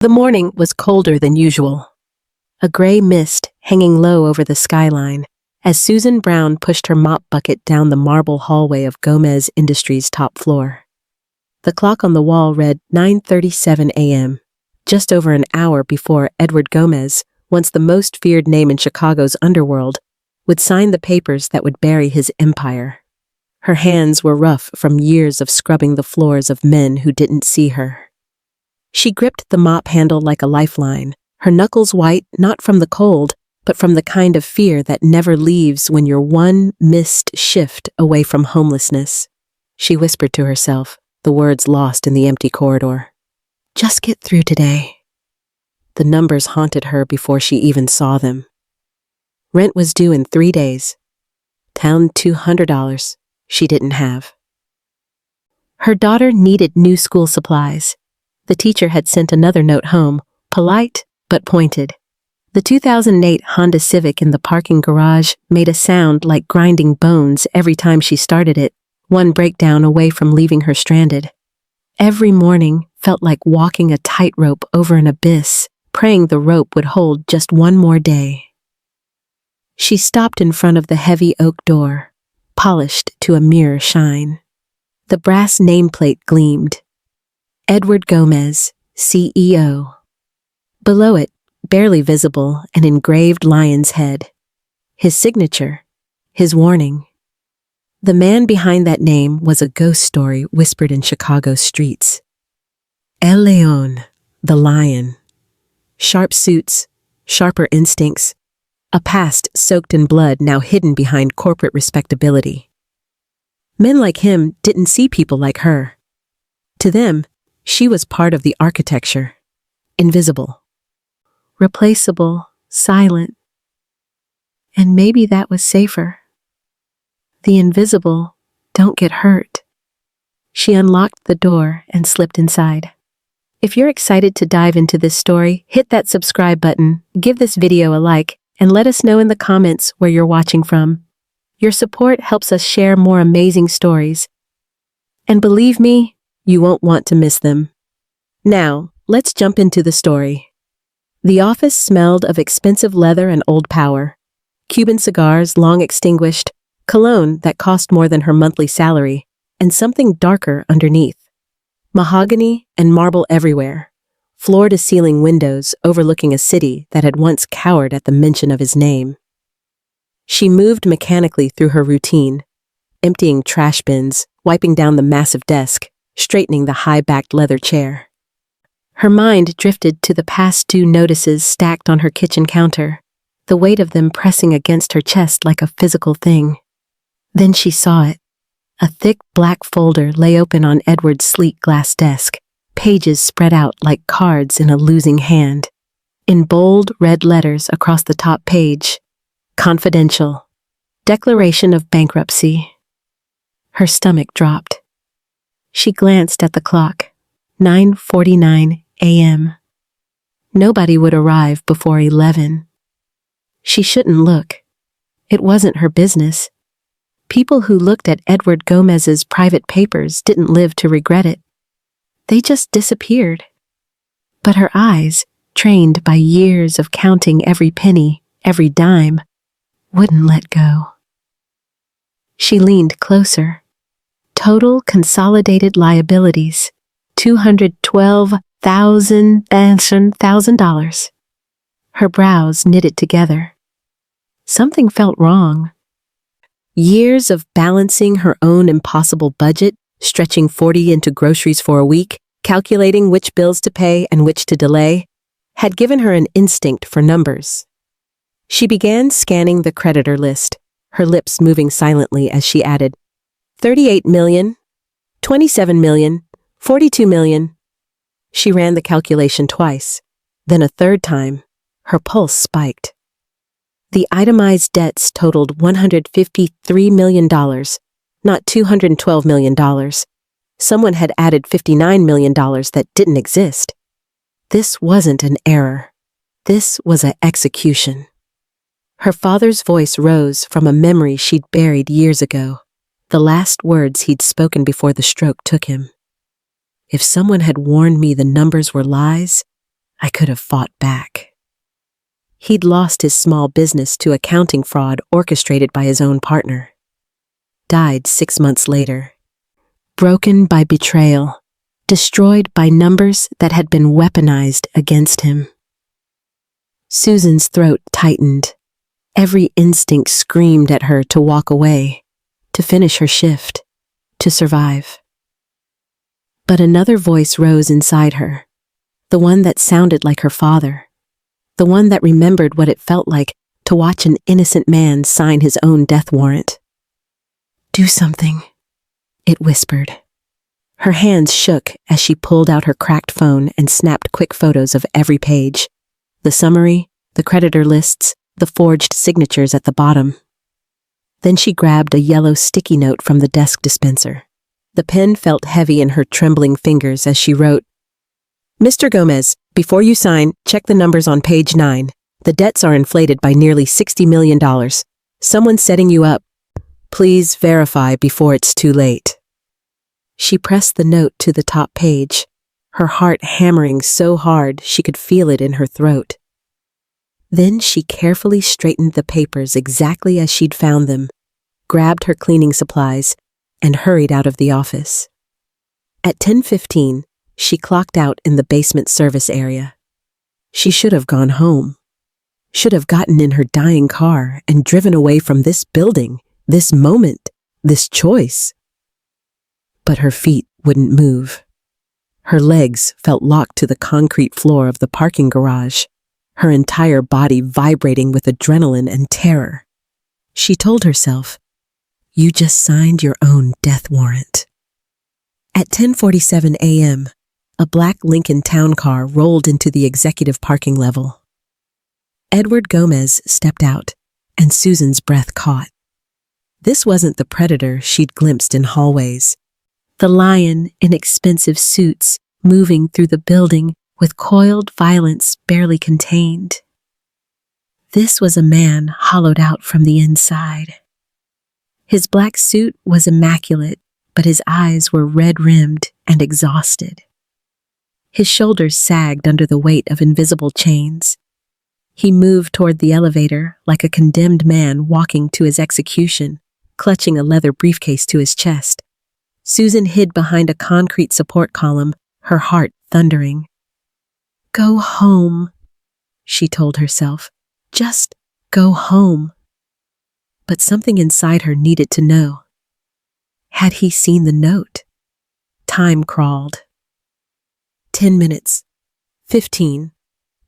The morning was colder than usual. A gray mist hanging low over the skyline as Susan Brown pushed her mop bucket down the marble hallway of Gomez Industries' top floor. The clock on the wall read 9:37 a.m., just over an hour before Edward Gomez, once the most feared name in Chicago's underworld, would sign the papers that would bury his empire. Her hands were rough from years of scrubbing the floors of men who didn't see her. She gripped the mop handle like a lifeline, her knuckles white not from the cold, but from the kind of fear that never leaves when you're one missed shift away from homelessness. She whispered to herself, the words lost in the empty corridor. Just get through today. The numbers haunted her before she even saw them. Rent was due in 3 days. Down $200 she didn't have. Her daughter needed new school supplies. The teacher had sent another note home, polite but pointed. The 2008 Honda Civic in the parking garage made a sound like grinding bones every time she started it, one breakdown away from leaving her stranded. Every morning felt like walking a tightrope over an abyss, praying the rope would hold just one more day. She stopped in front of the heavy oak door, polished to a mirror shine. The brass nameplate gleamed. Edward Gomez, CEO. Below it, barely visible, an engraved lion's head. His signature, his warning. The man behind that name was a ghost story whispered in Chicago's streets. El León, the lion. Sharp suits, sharper instincts, a past soaked in blood now hidden behind corporate respectability. Men like him didn't see people like her. To them, she was part of the architecture, invisible, replaceable, silent. And maybe that was safer. The invisible don't get hurt. She unlocked the door and slipped inside. If you're excited to dive into this story, hit that subscribe button, give this video a like, and let us know in the comments where you're watching from. Your support helps us share more amazing stories. And believe me, you won't want to miss them. Now, let's jump into the story. The office smelled of expensive leather and old power, Cuban cigars long extinguished, cologne that cost more than her monthly salary, and something darker underneath. Mahogany and marble everywhere, floor-to-ceiling windows overlooking a city that had once cowered at the mention of his name. She moved mechanically through her routine, emptying trash bins, wiping down the massive desk, straightening the high-backed leather chair. Her mind drifted to the past due notices stacked on her kitchen counter, the weight of them pressing against her chest like a physical thing. Then she saw it. A thick black folder lay open on Edward's sleek glass desk, pages spread out like cards in a losing hand. In bold red letters across the top page, confidential, declaration of bankruptcy. Her stomach dropped. She glanced at the clock, 9:49 a.m. Nobody would arrive before 11. She shouldn't look. It wasn't her business. People who looked at Edward Gomez's private papers didn't live to regret it. They just disappeared. But her eyes, trained by years of counting every penny, every dime, wouldn't let go. She leaned closer. Total consolidated liabilities, $212,000. Her brows knitted together. Something felt wrong. Years of balancing her own impossible budget, stretching 40 into groceries for a week, calculating which bills to pay and which to delay, had given her an instinct for numbers. She began scanning the creditor list, her lips moving silently as she added, 38 million, 27 million, 42 million. She ran the calculation twice, then a third time. Her pulse spiked. The itemized debts totaled $153 million, not $212 million. Someone had added $59 million that didn't exist. This wasn't an error. This was an execution. Her father's voice rose from a memory she'd buried years ago, the last words he'd spoken before the stroke took him. If someone had warned me the numbers were lies, I could have fought back. He'd lost his small business to accounting fraud orchestrated by his own partner. Died 6 months later. Broken by betrayal. Destroyed by numbers that had been weaponized against him. Susan's throat tightened. Every instinct screamed at her to walk away, to finish her shift, to survive. But another voice rose inside her, the one that sounded like her father, the one that remembered what it felt like to watch an innocent man sign his own death warrant. "Do something," it whispered. Her hands shook as she pulled out her cracked phone and snapped quick photos of every page, the summary, the creditor lists, the forged signatures at the bottom. Then she grabbed a yellow sticky note from the desk dispenser. The pen felt heavy in her trembling fingers as she wrote, "Mr. Gomez, before you sign, check the numbers on page 9. The debts are inflated by nearly $60 million. Someone's setting you up. Please verify before it's too late." She pressed the note to the top page, her heart hammering so hard she could feel it in her throat. Then she carefully straightened the papers exactly as she'd found them, grabbed her cleaning supplies, and hurried out of the office. At 10:15, she clocked out in the basement service area. She should have gone home. Should have gotten in her dying car and driven away from this building, this moment, this choice. But her feet wouldn't move. Her legs felt locked to the concrete floor of the parking garage, her entire body vibrating with adrenaline and terror. She told herself, "You just signed your own death warrant." At 10:47 a.m., a black Lincoln town car rolled into the executive parking level. Edward Gomez stepped out, and Susan's breath caught. This wasn't the predator she'd glimpsed in hallways. The lion in expensive suits moving through the building with coiled violence barely contained. This was a man hollowed out from the inside. His black suit was immaculate, but his eyes were red-rimmed and exhausted. His shoulders sagged under the weight of invisible chains. He moved toward the elevator like a condemned man walking to his execution, clutching a leather briefcase to his chest. Susan hid behind a concrete support column, her heart thundering. "Go home," she told herself. "Just go home." But something inside her needed to know. Had he seen the note? Time crawled. 10 minutes. 15.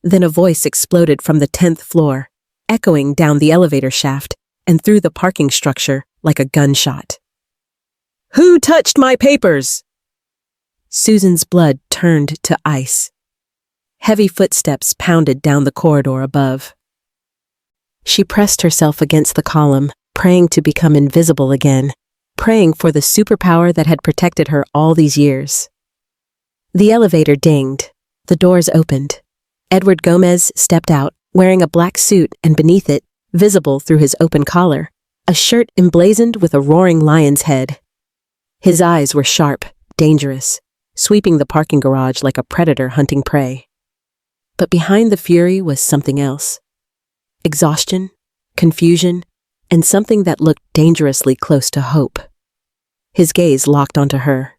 Then a voice exploded from the 10th floor, echoing down the elevator shaft and through the parking structure like a gunshot. "Who touched my papers?" Susan's blood turned to ice. Heavy footsteps pounded down the corridor above. She pressed herself against the column, praying to become invisible again, praying for the superpower that had protected her all these years. The elevator dinged. The doors opened. Edward Gomez stepped out, wearing a black suit and beneath it, visible through his open collar, a shirt emblazoned with a roaring lion's head. His eyes were sharp, dangerous, sweeping the parking garage like a predator hunting prey. But behind the fury was something else. Exhaustion, confusion, and something that looked dangerously close to hope. His gaze locked onto her.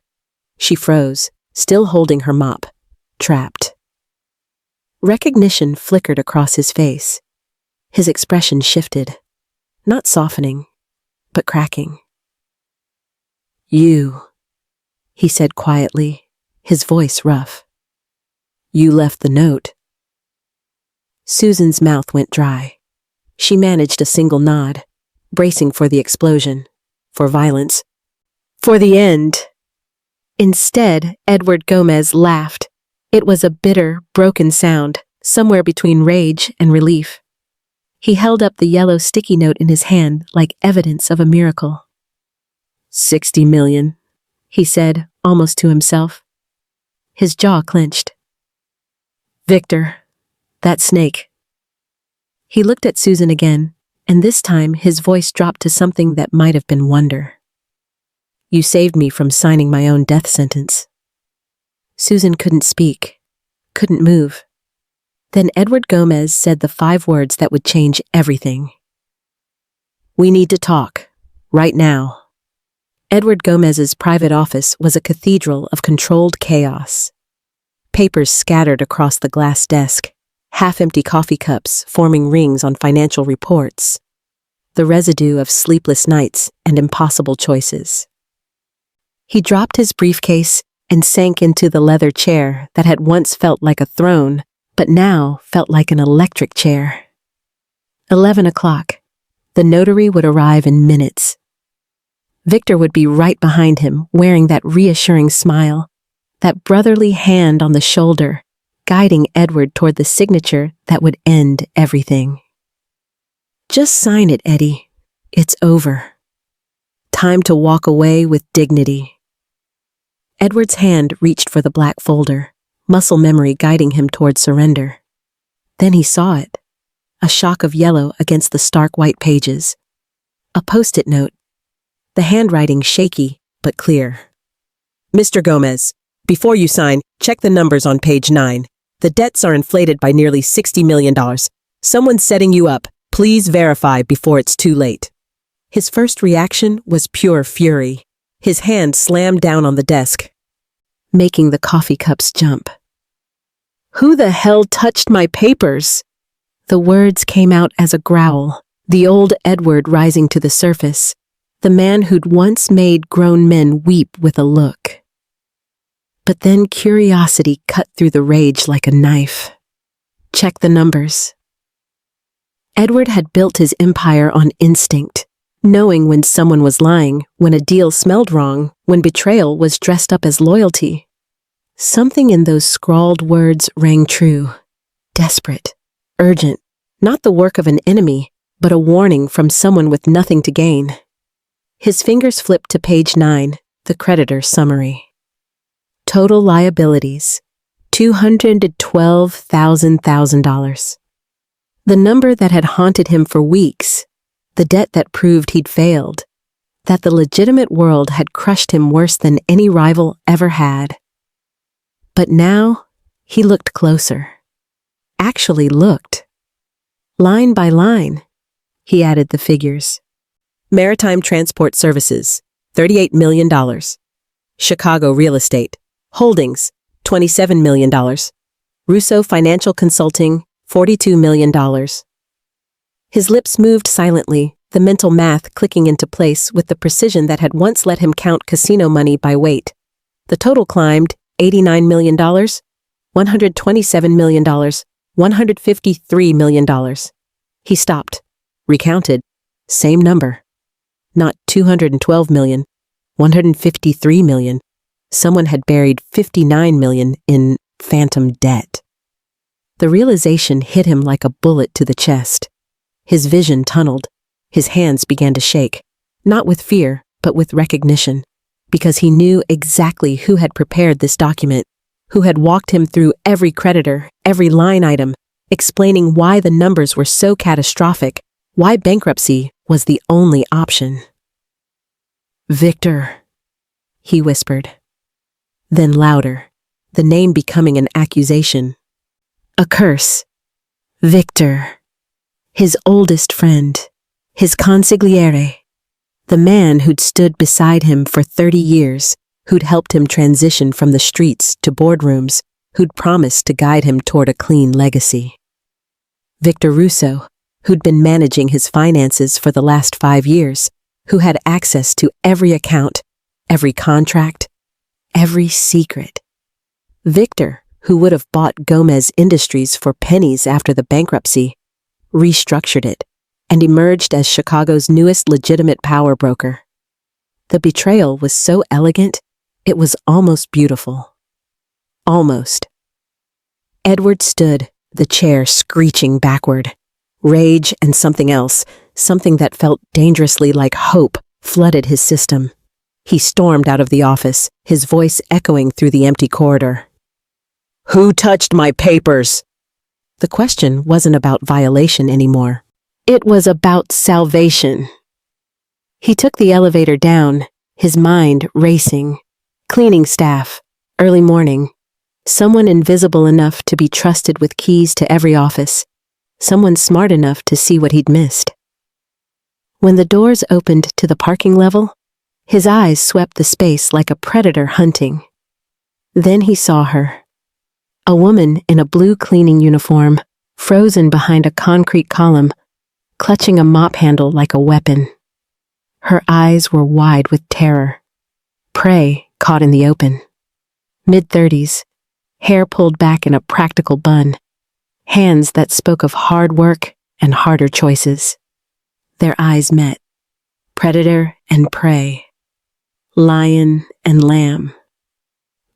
She froze, still holding her mop, trapped. Recognition flickered across his face. His expression shifted, not softening, but cracking. "You," he said quietly, his voice rough. "You left the note." Susan's mouth went dry. She managed a single nod, bracing for the explosion, for violence, for the end. Instead, Edward Gomez laughed. It was a bitter, broken sound, somewhere between rage and relief. He held up the yellow sticky note in his hand like evidence of a miracle. $60 million, he said, almost to himself. His jaw clenched. "Victor, that snake." He looked at Susan again, and this time his voice dropped to something that might have been wonder. "You saved me from signing my own death sentence." Susan couldn't speak, couldn't move. Then Edward Gomez said the 5 words that would change everything. "We need to talk. Right now." Edward Gomez's private office was a cathedral of controlled chaos. Papers scattered across the glass desk, half-empty coffee cups forming rings on financial reports, the residue of sleepless nights and impossible choices. He dropped his briefcase and sank into the leather chair that had once felt like a throne, but now felt like an electric chair. 11 o'clock. The notary would arrive in minutes. Victor would be right behind him, wearing that reassuring smile, that brotherly hand on the shoulder, guiding Edward toward the signature that would end everything. "Just sign it, Eddie. It's over. Time to walk away with dignity." Edward's hand reached for the black folder, muscle memory guiding him toward surrender. Then he saw it, a shock of yellow against the stark white pages. A post-it note, the handwriting shaky but clear. "Mr. Gomez, before you sign, check the numbers on page 9. The debts are inflated by nearly $60 million. Someone's setting you up. Please verify before it's too late." His first reaction was pure fury. His hand slammed down on the desk, making the coffee cups jump. "Who the hell touched my papers?" The words came out as a growl, the old Edward rising to the surface, the man who'd once made grown men weep with a look. But then curiosity cut through the rage like a knife. Check the numbers. Edward had built his empire on instinct, knowing when someone was lying, when a deal smelled wrong, when betrayal was dressed up as loyalty. Something in those scrawled words rang true. Desperate, urgent, not the work of an enemy, but a warning from someone with nothing to gain. His fingers flipped to page 9, the creditor's summary. Total liabilities, $212,000. The number that had haunted him for weeks, the debt that proved he'd failed, that the legitimate world had crushed him worse than any rival ever had. But now, he looked closer. Actually looked. Line by line, he added the figures. Maritime Transport Services, $38 million. Chicago Real Estate, Holdings, $27 million. Russo Financial Consulting, $42 million. His lips moved silently, the mental math clicking into place with the precision that had once let him count casino money by weight. The total climbed $89 million, $127 million, $153 million. He stopped, recounted, same number. Not 212 million, 153 million. Someone had buried 59 million in phantom debt. The realization hit him like a bullet to the chest. His vision tunneled. His hands began to shake, not with fear, but with recognition, because he knew exactly who had prepared this document, who had walked him through every creditor, every line item, explaining why the numbers were so catastrophic, why bankruptcy was the only option. "Victor," he whispered. Then louder, the name becoming an accusation. A curse. Victor. His oldest friend. His consigliere. The man who'd stood beside him for 30 years, who'd helped him transition from the streets to boardrooms, who'd promised to guide him toward a clean legacy. Victor Russo, who'd been managing his finances for the last 5 years, who had access to every account, every contract, every secret. Victor, who would have bought Gomez Industries for pennies after the bankruptcy, restructured it, and emerged as Chicago's newest legitimate power broker. The betrayal was so elegant, it was almost beautiful. Almost. Edward stood, the chair screeching backward. Rage and something else, something that felt dangerously like hope, flooded his system. He stormed out of the office, his voice echoing through the empty corridor. "Who touched my papers?" The question wasn't about violation anymore. It was about salvation. He took the elevator down, his mind racing. Cleaning staff, early morning, Someone invisible enough to be trusted with keys to every office. Someone smart enough to see what he'd missed. When the doors opened to the parking level, his eyes swept the space like a predator hunting. Then he saw her. A woman in a blue cleaning uniform, frozen behind a concrete column, clutching a mop handle like a weapon. Her eyes were wide with terror. Prey caught in the open. Mid-30s, hair pulled back in a practical bun, hands that spoke of hard work and harder choices. Their eyes met. Predator and prey. Lion and lamb.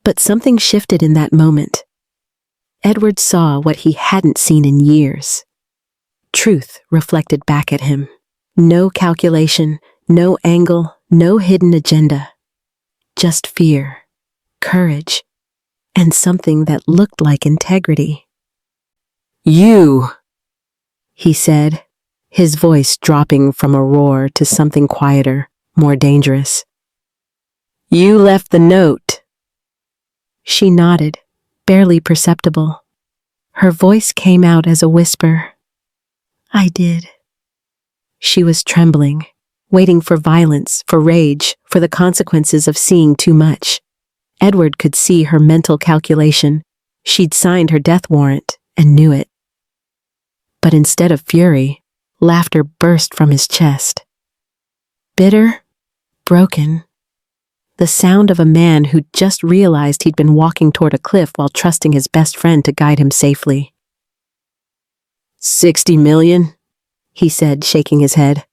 But something shifted in that moment. Edward saw what he hadn't seen in years. Truth reflected back at him. No calculation, no angle, no hidden agenda. Just fear, courage, and something that looked like integrity. "You," he said, his voice dropping from a roar to something quieter, more dangerous. "You left the note." She nodded, barely perceptible. Her voice came out as a whisper. "I did." She was trembling, waiting for violence, for rage, for the consequences of seeing too much. Edward could see her mental calculation. She'd signed her death warrant and knew it. But instead of fury, laughter burst from his chest. Bitter, broken. The sound of a man who'd just realized he'd been walking toward a cliff while trusting his best friend to guide him safely. "$60 million, he said, shaking his head.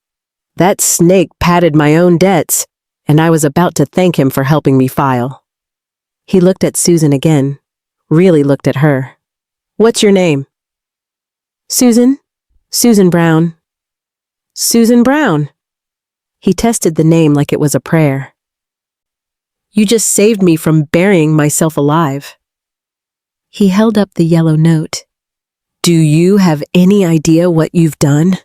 "That snake padded my own debts, and I was about to thank him for helping me file." He looked at Susan again, really looked at her. "What's your name?" "Susan. Susan Brown." "Susan Brown." He tested the name like it was a prayer. "You just saved me from burying myself alive." He held up the yellow note. "Do you have any idea what you've done?"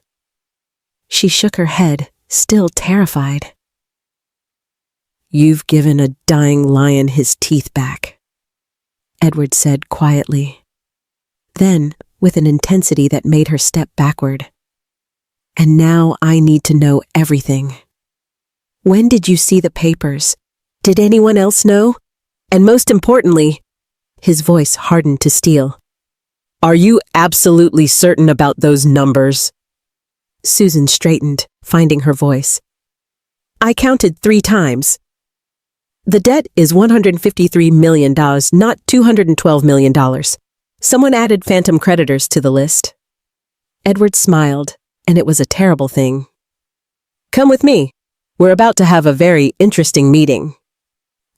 She shook her head, still terrified. "You've given a dying lion his teeth back," Edward said quietly. Then, with an intensity that made her step backward. "And now I need to know everything. When did you see the papers? Did anyone else know? And most importantly," his voice hardened to steel, "are you absolutely certain about those numbers?" Susan straightened, finding her voice. "I counted 3 times. The debt is $153 million, not $212 million. Someone added phantom creditors to the list." Edward smiled, and it was a terrible thing. "Come with me. We're about to have a very interesting meeting."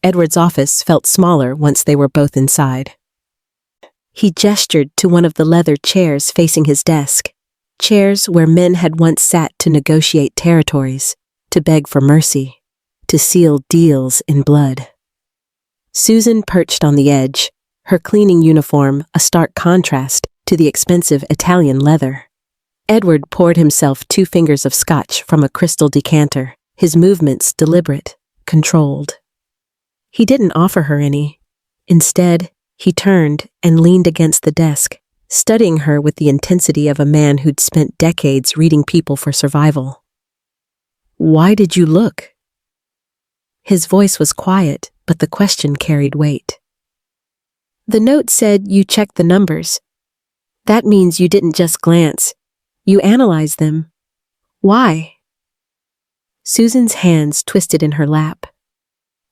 Edward's office felt smaller once they were both inside. He gestured to one of the leather chairs facing his desk, chairs where men had once sat to negotiate territories, to beg for mercy, to seal deals in blood. Susan perched on the edge, her cleaning uniform a stark contrast to the expensive Italian leather. Edward poured himself 2 fingers of scotch from a crystal decanter, his movements deliberate, controlled. He didn't offer her any. Instead, he turned and leaned against the desk, studying her with the intensity of a man who'd spent decades reading people for survival. "Why did you look?" His voice was quiet, but the question carried weight. "The note said you checked the numbers. That means you didn't just glance. You analyzed them. Why?" Susan's hands twisted in her lap.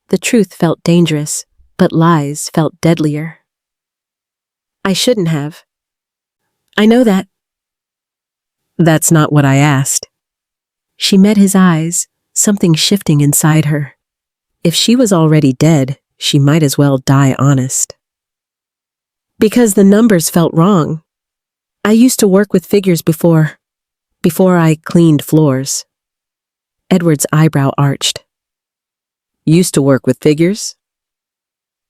The truth felt dangerous, but lies felt deadlier. "I shouldn't have. I know that." "That's not what I asked." She met his eyes, something shifting inside her. If she was already dead, she might as well die honest. "Because the numbers felt wrong. I used to work with figures before I cleaned floors." Edward's eyebrow arched. "Used to work with figures?"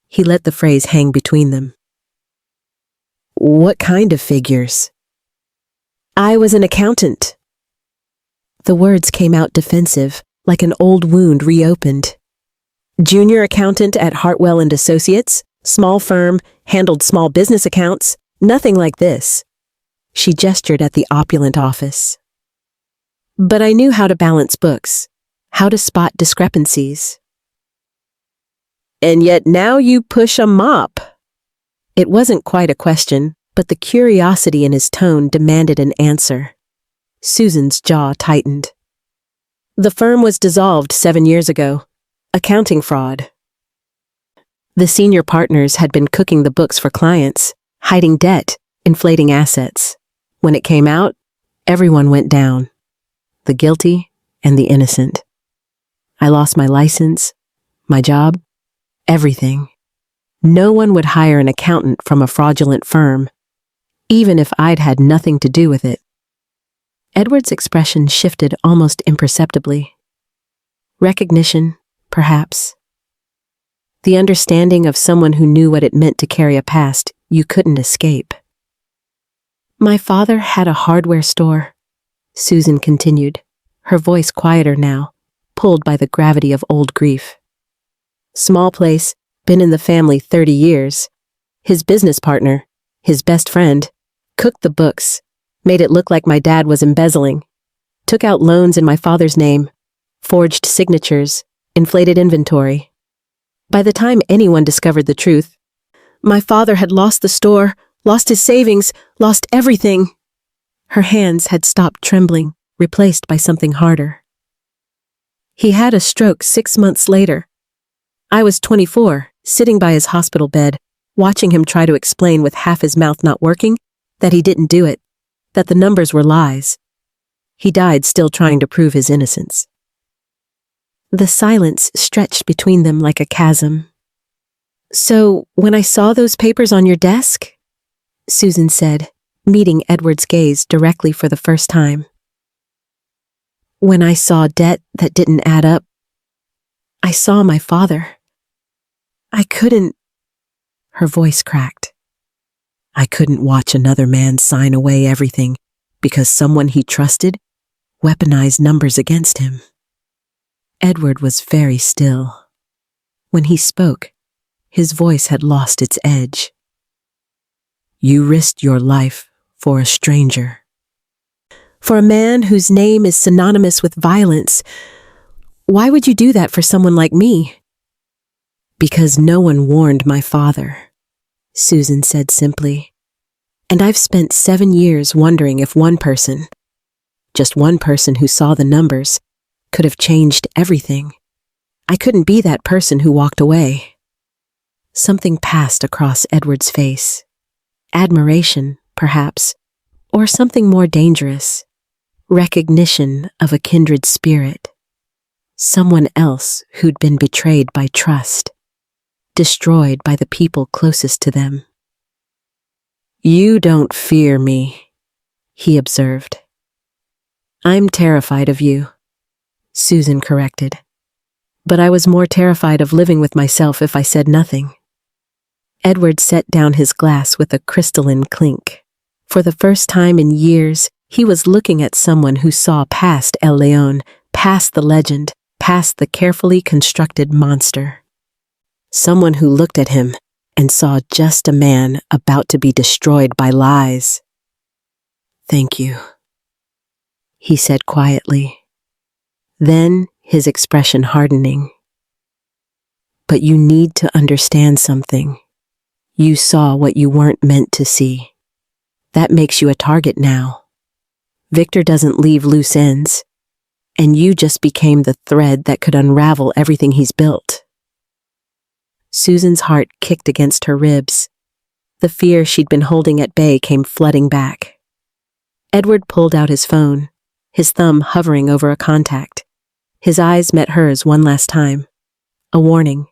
He let the phrase hang between them. "What kind of figures?" "I was an accountant." The words came out defensive, like an old wound reopened. "Junior accountant at Hartwell and Associates, Small firm, handled small business accounts, nothing like this. She gestured at the opulent office. But I knew how to balance books, how to spot discrepancies. And yet now you push a mop. It wasn't quite a question, but the curiosity in his tone demanded an answer. Susan's jaw tightened. The firm was dissolved 7 years ago. Accounting fraud. The senior partners had been cooking the books for clients, hiding debt, inflating assets. When it came out, everyone went down. The guilty and the innocent. I lost my license, my job, everything. No one would hire an accountant from a fraudulent firm, even if I'd had nothing to do with it. Edward's expression shifted almost imperceptibly. Recognition, perhaps. The understanding of someone who knew what it meant to carry a past you couldn't escape. My father had a hardware store, Susan continued, her voice quieter now, pulled by the gravity of old grief. Small place, been in the family 30 years. His business partner, his best friend, cooked the books, made it look like my dad was embezzling, took out loans in my father's name, forged signatures, inflated inventory. By the time anyone discovered the truth, my father had lost the store, lost his savings, lost everything. Her hands had stopped trembling, replaced by something harder. He had a stroke 6 months later. I was 24, sitting by his hospital bed, watching him try to explain with half his mouth not working that he didn't do it, that the numbers were lies. He died still trying to prove his innocence. The silence stretched between them like a chasm. So, when I saw those papers on your desk, Susan said, meeting Edward's gaze directly for the first time. When I saw debt that didn't add up, I saw my father. I couldn't. Her voice cracked. I couldn't watch another man sign away everything because someone he trusted weaponized numbers against him. Edward was very still. When he spoke, his voice had lost its edge. You risked your life for a stranger. For a man whose name is synonymous with violence, why would you do that for someone like me? Because no one warned my father, Susan said simply. And I've spent 7 years wondering if one person, just one person who saw the numbers, could have changed everything. I couldn't be that person who walked away. Something passed across Edward's face. Admiration, perhaps, or something more dangerous. Recognition of a kindred spirit. Someone else who'd been betrayed by trust. Destroyed by the people closest to them. You don't fear me, he observed. I'm terrified of you, Susan corrected. But I was more terrified of living with myself if I said nothing. Edward set down his glass with a crystalline clink. For the first time in years, he was looking at someone who saw past El León, past the legend, past the carefully constructed monster. Someone who looked at him and saw just a man about to be destroyed by lies. Thank you, he said quietly. Then his expression hardening. But you need to understand something. You saw what you weren't meant to see. That makes you a target now. Victor doesn't leave loose ends, and you just became the thread that could unravel everything he's built. Susan's heart kicked against her ribs. The fear she'd been holding at bay came flooding back. Edward pulled out his phone, his thumb hovering over a contact. His eyes met hers one last time. A warning,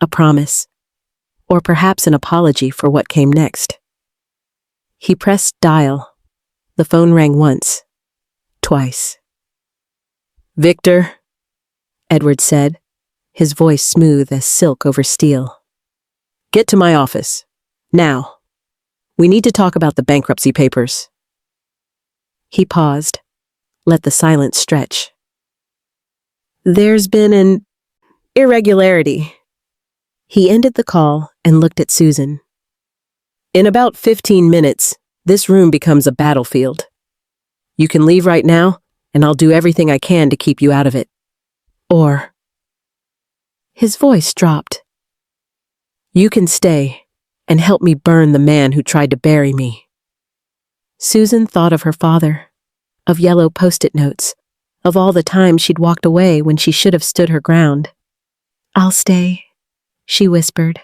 a promise, or perhaps an apology for what came next. He pressed dial. The phone rang once, twice. Victor, Edward said, his voice smooth as silk over steel. Get to my office. Now. We need to talk about the bankruptcy papers. He paused, let the silence stretch. There's been an irregularity. He ended the call and looked at Susan. In about 15 minutes, this room becomes a battlefield. You can leave right now, and I'll do everything I can to keep you out of it. Or... His voice dropped. You can stay and help me burn the man who tried to bury me. Susan thought of her father, of yellow post-it notes, of all the times she'd walked away when she should have stood her ground. I'll stay, she whispered.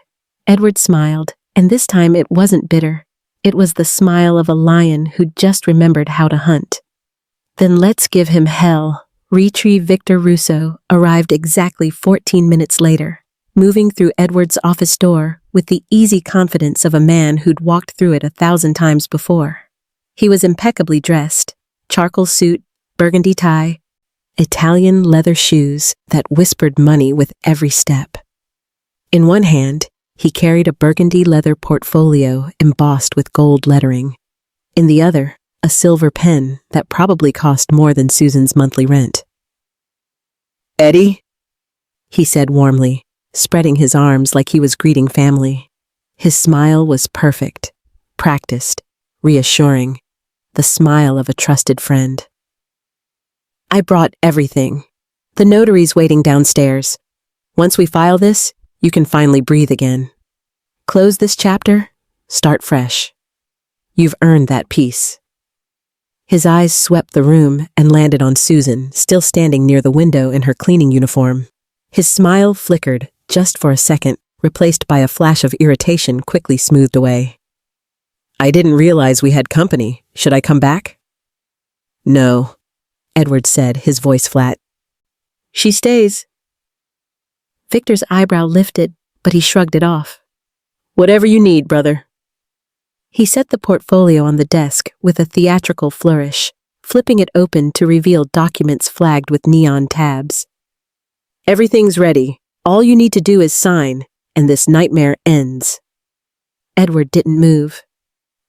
Edward smiled, and this time it wasn't bitter. It was the smile of a lion who'd just remembered how to hunt. Then let's give him hell. Retrieve Victor Russo arrived exactly 14 minutes later, moving through Edward's office door with the easy confidence of a man who'd walked through it 1,000 times before. He was impeccably dressed, charcoal suit, burgundy tie, Italian leather shoes that whispered money with every step. In one hand, he carried a burgundy leather portfolio embossed with gold lettering. In the other, a silver pen that probably cost more than Susan's monthly rent. Eddie? He said warmly, spreading his arms like he was greeting family. His smile was perfect, practiced, reassuring, the smile of a trusted friend. I brought everything. The notary's waiting downstairs. Once we file this, you can finally breathe again. Close this chapter, start fresh. You've earned that peace. His eyes swept the room and landed on Susan, still standing near the window in her cleaning uniform. His smile flickered, just for a second, replaced by a flash of irritation quickly smoothed away. I didn't realize we had company. Should I come back? No, Edward said, his voice flat. She stays. Victor's eyebrow lifted, but he shrugged it off. Whatever you need, brother. He set the portfolio on the desk with a theatrical flourish, flipping it open to reveal documents flagged with neon tabs. Everything's ready. All you need to do is sign, and this nightmare ends. Edward didn't move,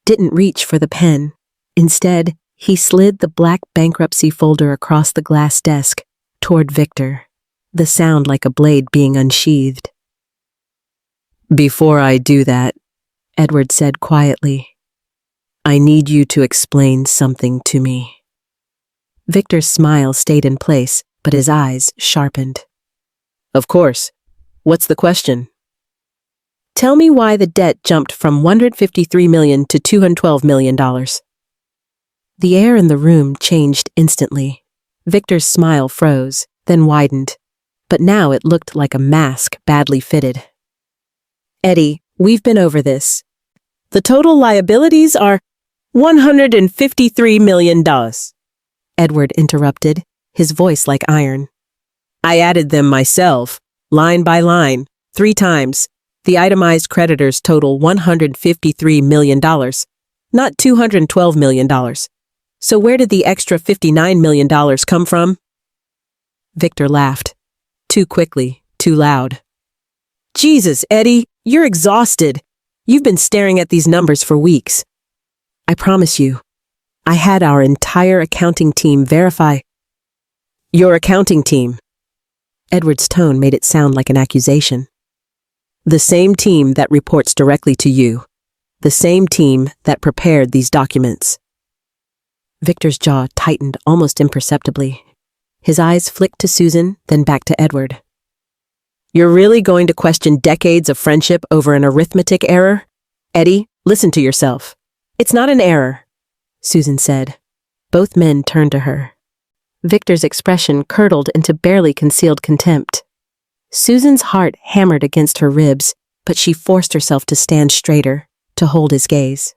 didn't reach for the pen. Instead, he slid the black bankruptcy folder across the glass desk toward Victor, the sound like a blade being unsheathed. Before I do that, Edward said quietly, I need you to explain something to me. Victor's smile stayed in place, but his eyes sharpened. Of course. What's the question? Tell me why the debt jumped from $153 million to $212 million. The air in the room changed instantly. Victor's smile froze, then widened, but now it looked like a mask badly fitted. Eddie, we've been over this. The total liabilities are $153 million. Edward interrupted, his voice like iron. I added them myself, line by line, 3 times. The itemized creditors total $153 million, not $212 million. So where did the extra $59 million come from? Victor laughed. Too quickly, too loud. Jesus, Eddie, you're exhausted. You've been staring at these numbers for weeks. I promise you, I had our entire accounting team verify. Your accounting team? Edward's tone made it sound like an accusation. The same team that reports directly to you. The same team that prepared these documents. Victor's jaw tightened almost imperceptibly. His eyes flicked to Susan, then back to Edward. You're really going to question decades of friendship over an arithmetic error? Eddie, listen to yourself. It's not an error, Susan said. Both men turned to her. Victor's expression curdled into barely concealed contempt. Susan's heart hammered against her ribs, but she forced herself to stand straighter, to hold his gaze.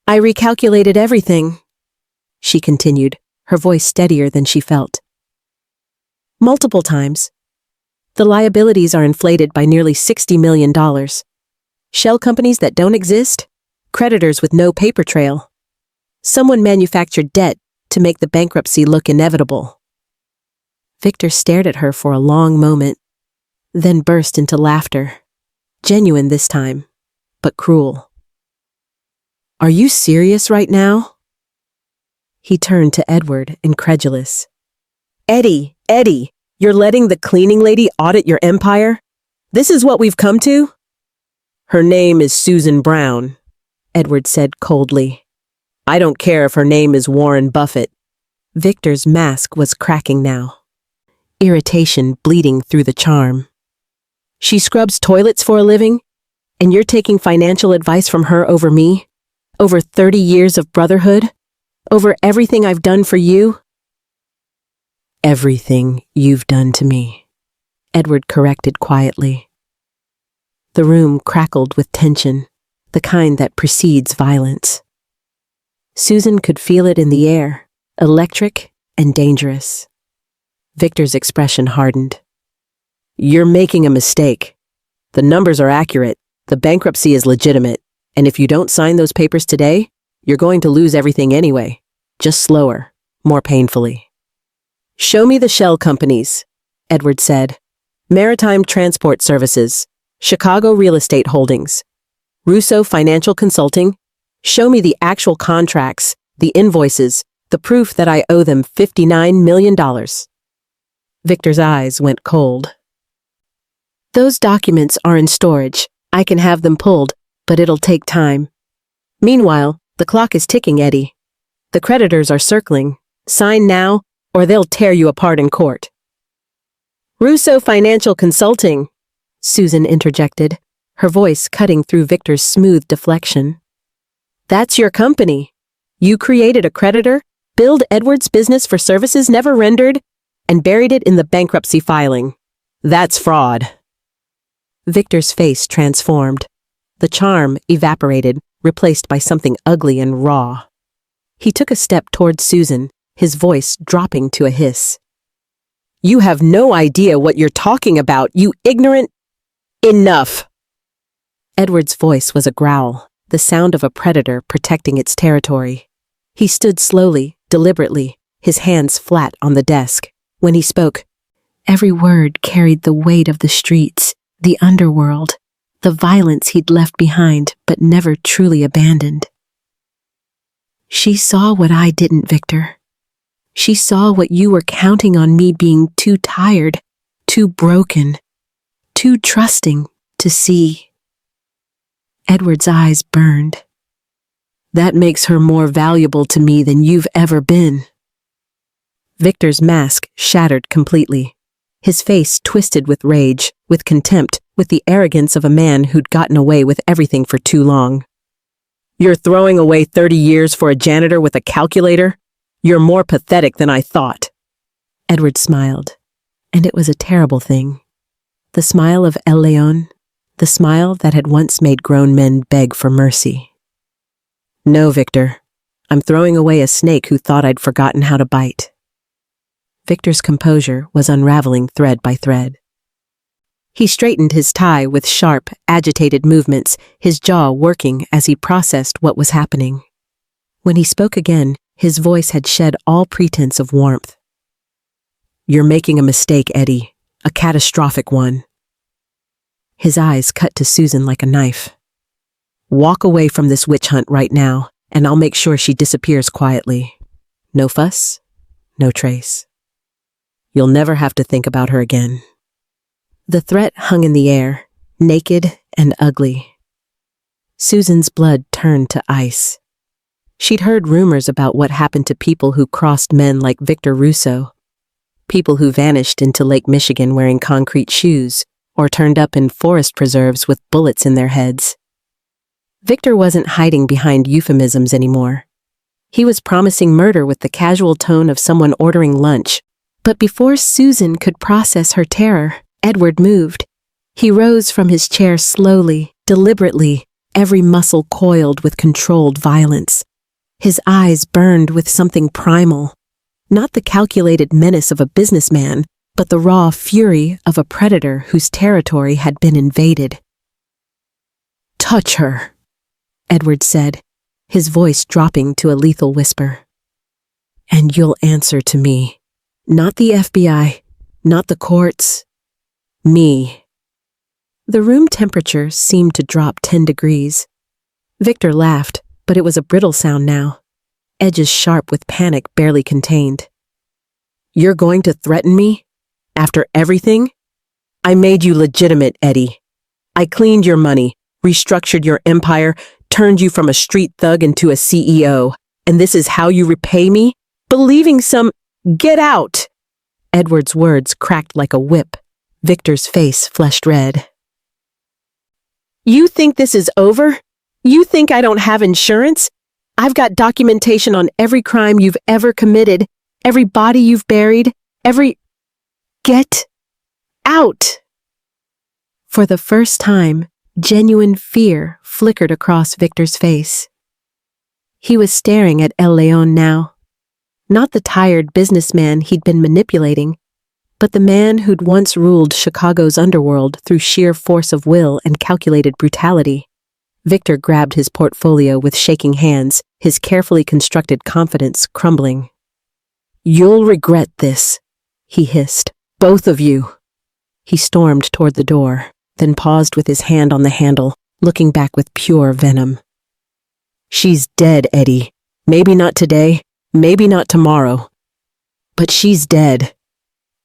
I recalculated everything, she continued, her voice steadier than she felt. Multiple times. The liabilities are inflated by nearly $60 million. Shell companies that don't exist, creditors with no paper trail. Someone manufactured debt to make the bankruptcy look inevitable. Victor stared at her for a long moment, then burst into laughter. Genuine this time, but cruel. Are you serious right now? He turned to Edward, incredulous. Eddie, you're letting the cleaning lady audit your empire? This is what we've come to? Her name is Susan Brown, Edward said coldly. I don't care if her name is Warren Buffett. Victor's mask was cracking now, irritation bleeding through the charm. She scrubs toilets for a living, and you're taking financial advice from her over me? Over 30 years of brotherhood? Over everything I've done for you? Everything you've done to me, Edward corrected quietly. The room crackled with tension, the kind that precedes violence. Susan could feel it in the air, electric and dangerous. Victor's expression hardened. You're making a mistake. The numbers are accurate, the bankruptcy is legitimate, and if you don't sign those papers today, you're going to lose everything anyway, just slower, more painfully. Show me the shell companies, Edward said. Maritime Transport Services, Chicago Real Estate Holdings, Russo Financial Consulting. Show me the actual contracts, the invoices, the proof that I owe them $59 million. Victor's eyes went cold. Those documents are in storage. I can have them pulled, but it'll take time. Meanwhile, the clock is ticking, Eddie. The creditors are circling. Sign now, or they'll tear you apart in court. Russo Financial Consulting, Susan interjected, her voice cutting through Victor's smooth deflection. That's your company. You created a creditor, billed Edward's business for services never rendered, and buried it in the bankruptcy filing. That's fraud. Victor's face transformed. The charm evaporated, replaced by something ugly and raw. He took a step towards Susan, his voice dropping to a hiss. You have no idea what you're talking about, you ignorant— Enough! Edward's voice was a growl, the sound of a predator protecting its territory. He stood slowly, deliberately, his hands flat on the desk. When he spoke, every word carried the weight of the streets, the underworld, the violence he'd left behind but never truly abandoned. She saw what I didn't, Victor. She saw what you were counting on me being too tired, too broken, too trusting to see. Edward's eyes burned. That makes her more valuable to me than you've ever been. Victor's mask shattered completely. His face twisted with rage, with contempt, with the arrogance of a man who'd gotten away with everything for too long. You're throwing away 30 years for a janitor with a calculator? You're more pathetic than I thought. Edward smiled, and it was a terrible thing. The smile of El Leon, the smile that had once made grown men beg for mercy. No, Victor. I'm throwing away a snake who thought I'd forgotten how to bite. Victor's composure was unraveling thread by thread. He straightened his tie with sharp, agitated movements, his jaw working as he processed what was happening. When he spoke again, his voice had shed all pretense of warmth. You're making a mistake, Eddie, a catastrophic one. His eyes cut to Susan like a knife. Walk away from this witch hunt right now, and I'll make sure she disappears quietly. No fuss, no trace. You'll never have to think about her again. The threat hung in the air, naked and ugly. Susan's blood turned to ice. She'd heard rumors about what happened to people who crossed men like Victor Russo, people who vanished into Lake Michigan wearing concrete shoes or turned up in forest preserves with bullets in their heads. Victor wasn't hiding behind euphemisms anymore. He was promising murder with the casual tone of someone ordering lunch. But before Susan could process her terror, Edward moved. He rose from his chair slowly, deliberately, every muscle coiled with controlled violence. His eyes burned with something primal, not the calculated menace of a businessman, but the raw fury of a predator whose territory had been invaded. Touch her, Edward said, his voice dropping to a lethal whisper. And you'll answer to me. Not the FBI, not the courts. Me. The room temperature seemed to drop 10 degrees. Victor laughed, but it was a brittle sound now, edges sharp with panic barely contained. You're going to threaten me? After everything? I made you legitimate, Eddie. I cleaned your money, restructured your empire, turned you from a street thug into a CEO. And this is how you repay me? Believing some... Get out! Edward's words cracked like a whip. Victor's face flushed red. You think this is over? You think I don't have insurance? I've got documentation on every crime you've ever committed, every body you've buried, every... Get out! For the first time, genuine fear flickered across Victor's face. He was staring at El Leon now. Not the tired businessman he'd been manipulating, but the man who'd once ruled Chicago's underworld through sheer force of will and calculated brutality. Victor grabbed his portfolio with shaking hands, his carefully constructed confidence crumbling. You'll regret this, he hissed. Both of you. He stormed toward the door, then paused with his hand on the handle, looking back with pure venom. She's dead, Eddie. Maybe not today, maybe not tomorrow. But she's dead.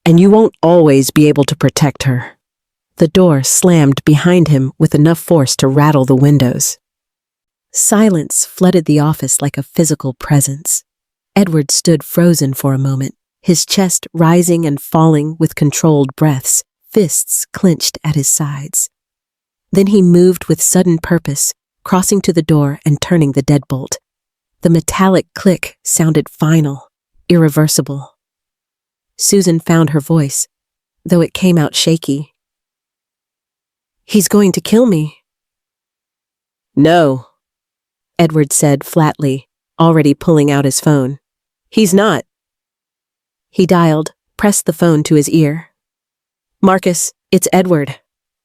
And you won't always be able to protect her. The door slammed behind him with enough force to rattle the windows. Silence flooded the office like a physical presence. Edward stood frozen for a moment, his chest rising and falling with controlled breaths, fists clenched at his sides. Then he moved with sudden purpose, crossing to the door and turning the deadbolt. The metallic click sounded final, irreversible. Susan found her voice, though it came out shaky. He's going to kill me. No, Edward said flatly, already pulling out his phone. He's not. He dialed, pressed the phone to his ear. Marcus, it's Edward.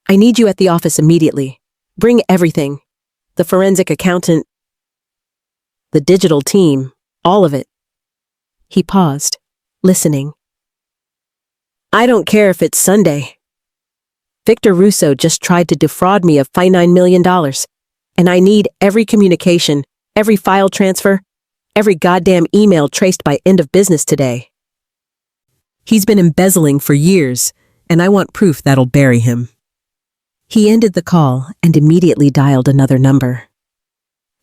I need you at the office immediately. Bring everything. The forensic accountant. The digital team. All of it. He paused, listening. I don't care if it's Sunday. Victor Russo just tried to defraud me of $9 million, and I need every communication, every file transfer, every goddamn email traced by end of business today. He's been embezzling for years, and I want proof that'll bury him. He ended the call and immediately dialed another number.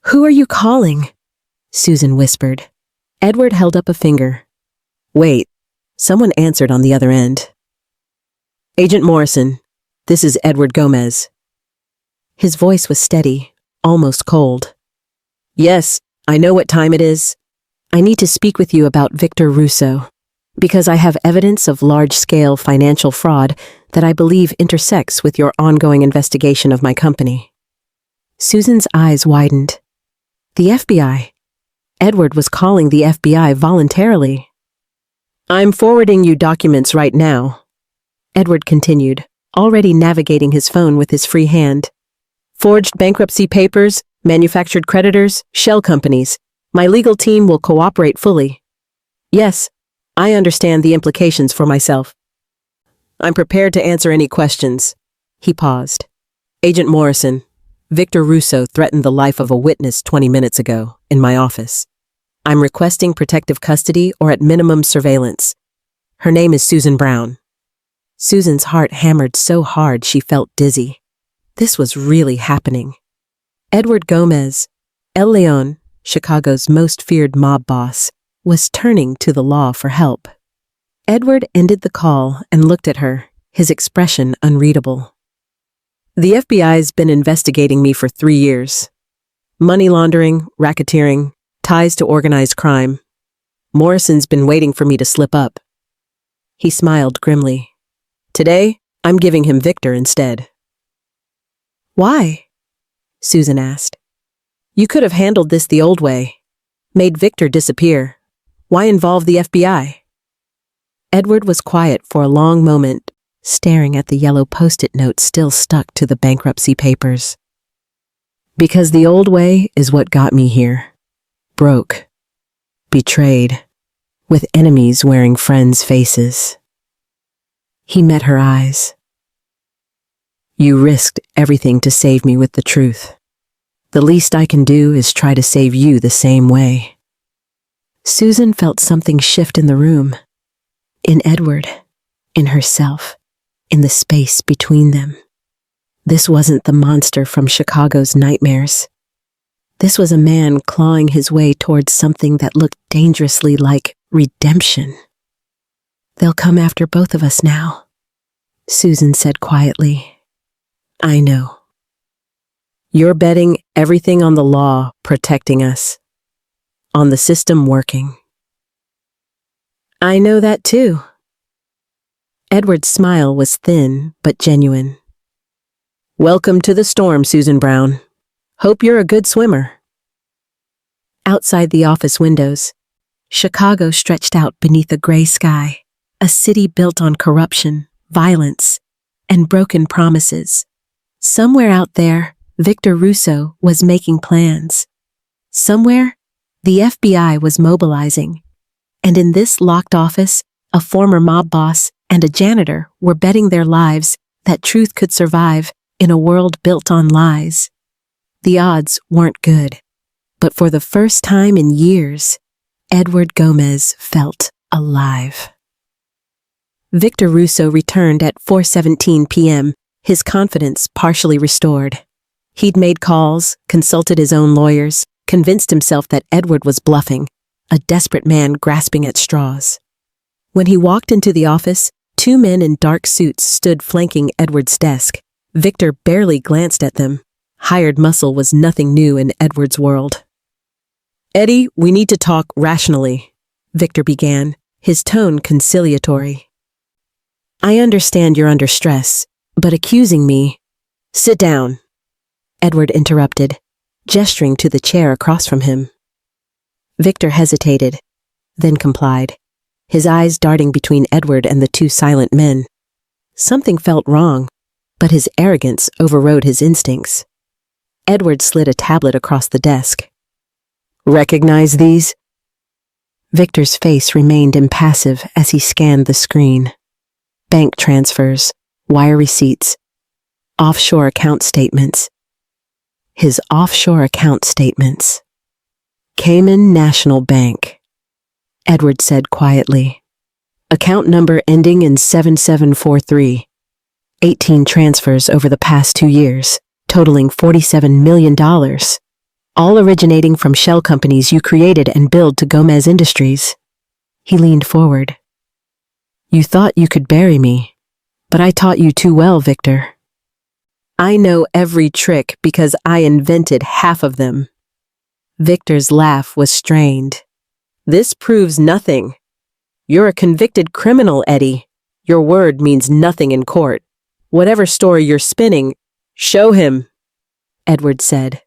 Who are you calling? Susan whispered. Edward held up a finger. Wait, someone answered on the other end. Agent Morrison, this is Edward Gomez. His voice was steady, almost cold. Yes, I know what time it is. I need to speak with you about Victor Russo, because I have evidence of large-scale financial fraud that I believe intersects with your ongoing investigation of my company. Susan's eyes widened. The FBI. Edward was calling the FBI voluntarily. I'm forwarding you documents right now, Edward continued, already navigating his phone with his free hand. Forged bankruptcy papers, manufactured creditors, shell companies. My legal team will cooperate fully. Yes, I understand the implications for myself. I'm prepared to answer any questions. He paused. Agent Morrison, Victor Russo threatened the life of a witness 20 minutes ago in my office. I'm requesting protective custody or at minimum surveillance. Her name is Susan Brown. Susan's heart hammered so hard she felt dizzy. This was really happening. Edward Gomez, El Leon, Chicago's most feared mob boss, was turning to the law for help. Edward ended the call and looked at her, his expression unreadable. The FBI's been investigating me for 3 years. Money laundering, racketeering, ties to organized crime. Morrison's been waiting for me to slip up. He smiled grimly. Today, I'm giving him Victor instead. Why? Susan asked. You could have handled this the old way. Made Victor disappear. Why involve the FBI? Edward was quiet for a long moment, staring at the yellow post-it note still stuck to the bankruptcy papers. Because the old way is what got me here. Broke. Betrayed. With enemies wearing friends' faces. He met her eyes. You risked everything to save me with the truth. The least I can do is try to save you the same way. Susan felt something shift in the room. In Edward. In herself. in the space between them. This wasn't the monster from Chicago's nightmares. This was a man clawing his way towards something that looked dangerously like redemption. "They'll come after both of us now," Susan said quietly. "I know. You're betting everything on the law protecting us, on the system working." "I know that too." Edward's smile was thin but genuine. "Welcome to the storm, Susan Brown. Hope you're a good swimmer." Outside the office windows, Chicago stretched out beneath a gray sky, a city built on corruption, violence, and broken promises. Somewhere out there, Victor Russo was making plans. Somewhere, the FBI was mobilizing. And in this locked office, a former mob boss and a janitor were betting their lives that truth could survive in a world built on lies. The odds weren't good, but for the first time in years, Edward Gomez felt alive. Victor Russo returned at 4:17 p.m., his confidence partially restored. He'd made calls, consulted his own lawyers, convinced himself that Edward was bluffing, a desperate man grasping at straws. When he walked into the office, two men in dark suits stood flanking Edward's desk. Victor barely glanced at them. Hired muscle was nothing new in Edward's world. "Eddie, we need to talk rationally," Victor began, his tone conciliatory. "I understand you're under stress, but accusing me—" "Sit down," Edward interrupted, gesturing to the chair across from him. Victor hesitated, then complied, his eyes darting between Edward and the two silent men. Something felt wrong, but his arrogance overrode his instincts. Edward slid a tablet across the desk. "Recognize these?" Victor's face remained impassive as he scanned the screen. Bank transfers, wire receipts, offshore account statements. His offshore account statements. "Cayman National Bank," Edward said quietly. "Account number ending in 7743. 18 transfers over the past 2 years, totaling $47 million. All originating from shell companies you created and billed to Gomez Industries." He leaned forward. "You thought you could bury me, but I taught you too well, Victor. I know every trick because I invented half of them." Victor's laugh was strained. "This proves nothing. You're a convicted criminal, Eddie. Your word means nothing in court. Whatever story you're spinning, show him," Edward said.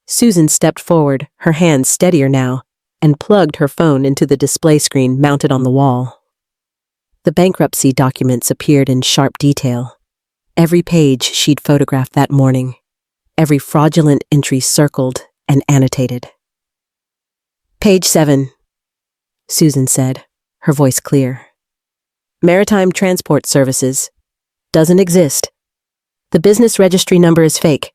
Susan stepped forward, her hands steadier now, and plugged her phone into the display screen mounted on the wall. The bankruptcy documents appeared in sharp detail. Every page she'd photographed that morning, every fraudulent entry circled and annotated. "Page 7, Susan said, her voice clear. "Maritime Transport Services. Doesn't exist. The business registry number is fake.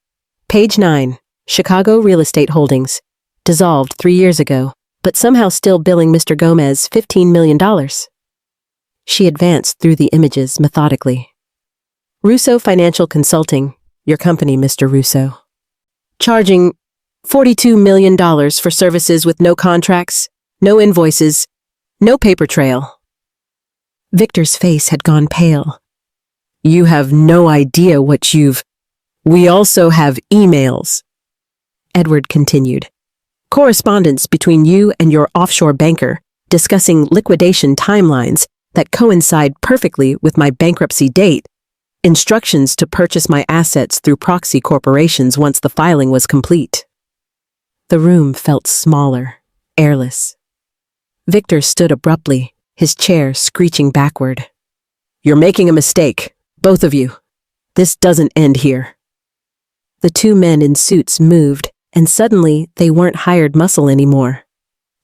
Page 9, Chicago Real Estate Holdings. Dissolved 3 years ago, but somehow still billing Mr. Gomez $15 million. She advanced through the images methodically. "Russo Financial Consulting, your company, Mr. Russo. Charging $42 million for services with no contracts, no invoices, no paper trail." Victor's face had gone pale. "You have no idea what you've—" "We also have emails," Edward continued. "Correspondence between you and your offshore banker discussing liquidation timelines that coincide perfectly with my bankruptcy date. Instructions to purchase my assets through proxy corporations once the filing was complete." The room felt smaller, airless. Victor stood abruptly, his chair screeching backward. "You're making a mistake, both of you. This doesn't end here." The two men in suits moved, and suddenly they weren't hired muscle anymore.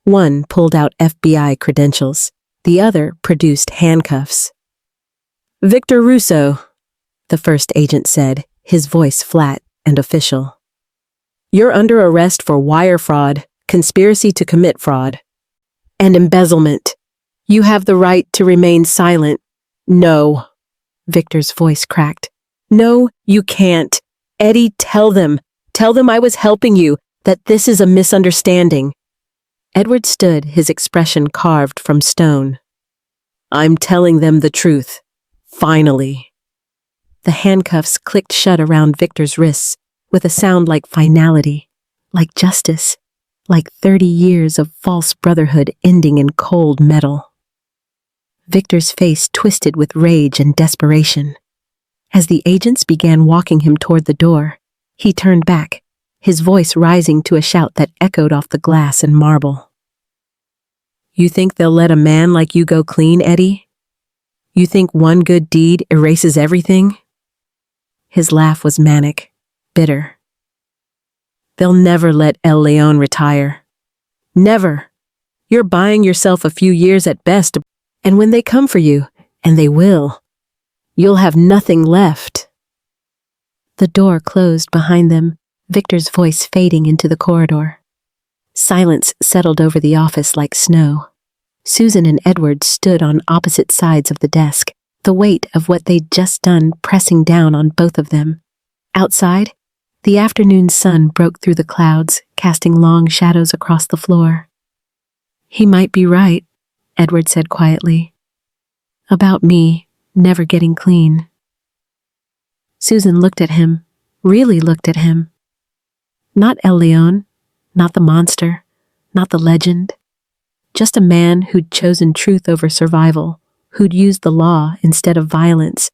One pulled out FBI credentials, the other produced handcuffs. "Victor Russo," the first agent said, his voice flat and official. "You're under arrest for wire fraud, conspiracy to commit fraud, and embezzlement. You have the right to remain silent." "No," Victor's voice cracked. No, you can't. Eddie, tell them. Tell them I was helping you, that this is a misunderstanding. Edward stood, his expression carved from stone. I'm telling them the truth. Finally. The handcuffs clicked shut around Victor's wrists, with a sound like finality, like justice, like 30 years of false brotherhood ending in cold metal. Victor's face twisted with rage and desperation. As the agents began walking him toward the door, he turned back, his voice rising to a shout that echoed off the glass and marble. You think they'll let a man like you go clean, Eddie? You think one good deed erases everything? His laugh was manic, bitter. They'll never let El Leon retire. Never. You're buying yourself a few years at best, and when they come for you, and they will, you'll have nothing left. The door closed behind them, Victor's voice fading into the corridor. Silence settled over the office like snow. Susan and Edward stood on opposite sides of the desk, the weight of what they'd just done pressing down on both of them. Outside, the afternoon sun broke through the clouds, casting long shadows across the floor. He might be right, Edward said quietly. About me never getting clean. Susan looked at him, really looked at him. Not El Leon, not the monster, not the legend. Just a man who'd chosen truth over survival, who'd used the law instead of violence,